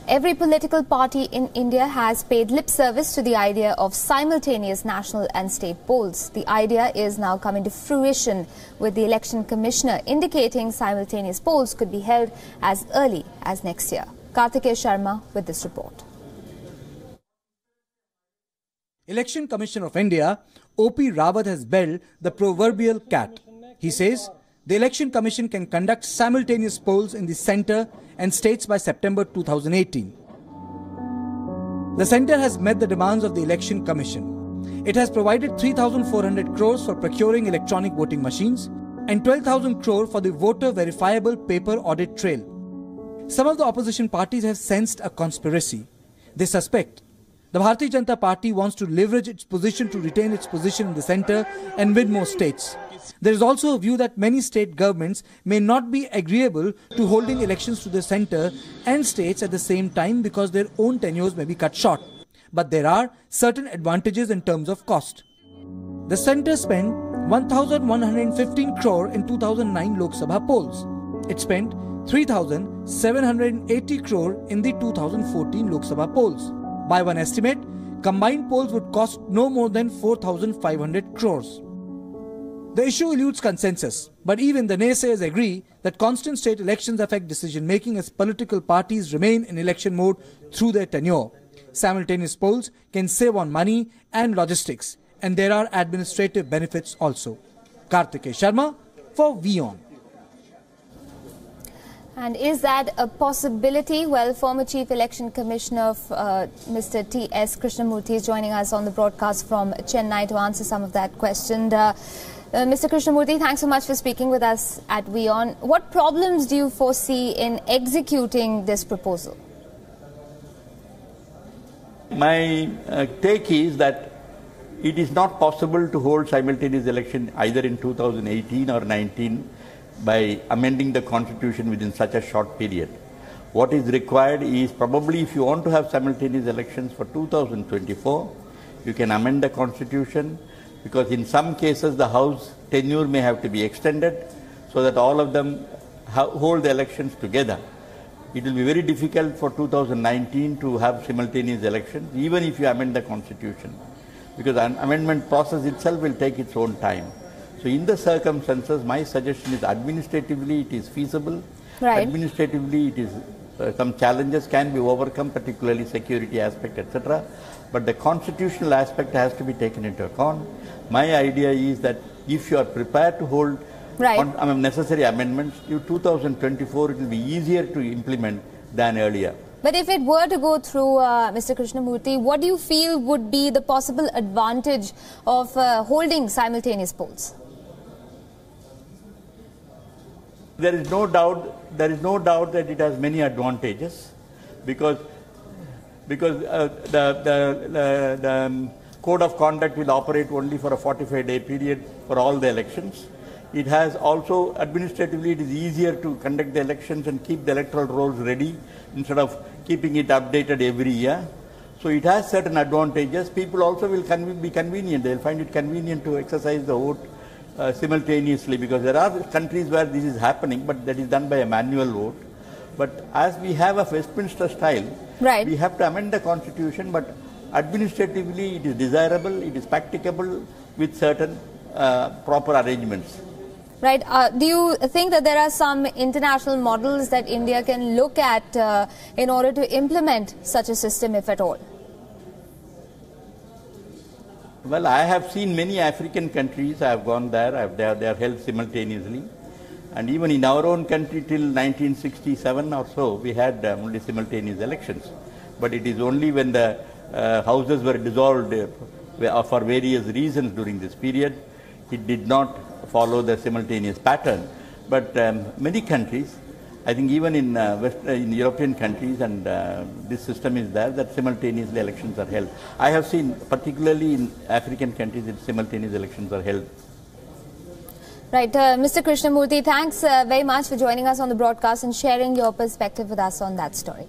Every political party in India has paid lip service to the idea of simultaneous national and state polls. The idea is now coming to fruition, with the election commissioner indicating simultaneous polls could be held as early as next year. Kartikeya Sharma with this report. Election Commissioner of India, O.P. Rawat, has belled the proverbial cat. He says the Election Commission can conduct simultaneous polls in the centre and states by September 2018. The centre has met the demands of the Election Commission. It has provided 3,400 crores for procuring electronic voting machines and 12,000 crore for the voter verifiable paper audit trail. Some of the opposition parties have sensed a conspiracy. They suspect the Bharatiya Janata Party wants to leverage its position to retain its position in the centre and win more states. There is also a view that many state governments may not be agreeable to holding elections to the centre and states at the same time because their own tenures may be cut short. But there are certain advantages in terms of cost. The centre spent 1,115 crore in 2009 Lok Sabha polls. It spent 3,780 crore in the 2014 Lok Sabha polls. By one estimate, combined polls would cost no more than 4,500 crores. The issue eludes consensus, but even the naysayers agree that constant state elections affect decision-making as political parties remain in election mode through their tenure. Simultaneous polls can save on money and logistics, and there are administrative benefits also. Kartikeya Sharma for WION. And is that a possibility? Well, former Chief Election Commissioner Mr. T.S. Krishnamurthy is joining us on the broadcast from Chennai to answer some of that question. Mr. Krishnamurthy, thanks so much for speaking with us at WION. What problems do you foresee in executing this proposal? My take is that it is not possible to hold simultaneous election either in 2018 or 19 by amending the constitution within such a short period. What is required is probably, if you want to have simultaneous elections for 2024, you can amend the constitution, because in some cases the House tenure may have to be extended so that all of them hold the elections together. It will be very difficult for 2019 to have simultaneous elections, even if you amend the constitution, because an amendment process itself will take its own time. So in the circumstances, my suggestion is administratively it is feasible. Right. Administratively it is some challenges can be overcome, particularly security aspect, etc. But the constitutional aspect has to be taken into account. My idea is that if you are prepared to hold necessary amendments, 2024 it will be easier to implement than earlier. But if it were to go through, Mr. Krishnamurthy, what do you feel would be the possible advantage of holding simultaneous polls? There is no doubt that it has many advantages, because the code of conduct will operate only for a 45-day period for all the elections. It has also, administratively, it is easier to conduct the elections and keep the electoral rolls ready instead of keeping it updated every year. So it has certain advantages. People also will be convenient. They will find it convenient to exercise the vote simultaneously, because there are countries where this is happening, but that is done by a manual vote. But as we have a Westminster style, we have to amend the constitution, but administratively it is desirable, it is practicable with certain proper arrangements. Right. Do you think that there are some international models that India can look at in order to implement such a system, if at all? Well, I have seen many African countries. I have gone there. They are held simultaneously. And even in our own country till 1967 or so, we had only simultaneous elections. But it is only when the houses were dissolved for various reasons during this period, it did not follow the simultaneous pattern. But many countries, I think even in European countries, and this system is there, that simultaneously elections are held. I have seen, particularly in African countries, that simultaneous elections are held. Right. Mr. Krishnamurthy, thanks very much for joining us on the broadcast and sharing your perspective with us on that story.